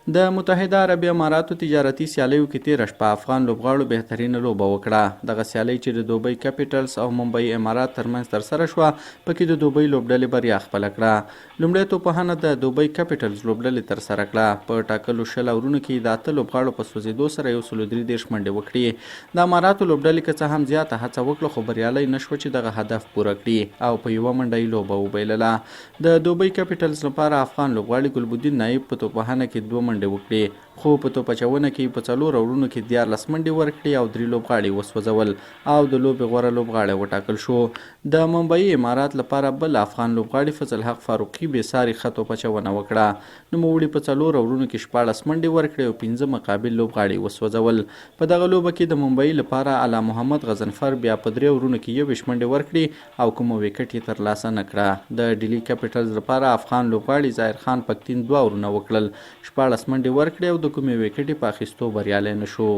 د متحده عربي اماراتو تجارتي سیالیو کې تیره شپه افغان لوبغاړو بهترینه لوبه وکړه. دغه سیالۍ چې د دوبۍ کپیټلس او ممبي امارات ترمنځ ترسره شوه، پکې د دوبۍ لوبډلې بریا خپله کړه. لومړی توپخانه د دوبۍ کپیټلس لوبډلې ترسره کړه. په ټاکلو 20 اورونو کې د 8 لوبغاړو په سوځېدو سره 133 منډې وکړې. د اماراتو لوبډلې که څه هم زیاته هڅه وکړه، خو بریالی نشوه چې دغه هدف پوره کړي او په یوه منډه یې لوبه وبایلله. د دوبۍ کپیټلس لپاره افغان لوبغاړي ګلبدین نایب په توپخانه کې 2 منډې وکړې، خو په توپ اچونه کې په 4 اورونو کې 14 منډې ورکړې او 3 لوبغاړي وسوځول او د لوبې غوره لوبغاړی وټاکل شو. د ممبي امارات لپاره بل افغان لوبغاړي فضل حق فاروقي بې ساري ښه توپ اچونه وکړه. نوموړي په 4 اورونو کې 14 منډې ورکړې او 15 مقابل لوبغاړي وسوځول. په دغه لوبه کې د ممبي لپاره اعلی محمد غضنفر بیا په 3 اورونو کې 21 منډې ورکړې او کومه وکټ یې ترلاسه نه کړه. د ډیلی کپیټلز لپاره افغان لوبغاړي ظاهر خان پکتین 2 اورونه وکړل، 14 منډې ورکړې او د کومې وکټې په اخیستو بریالی نه شو.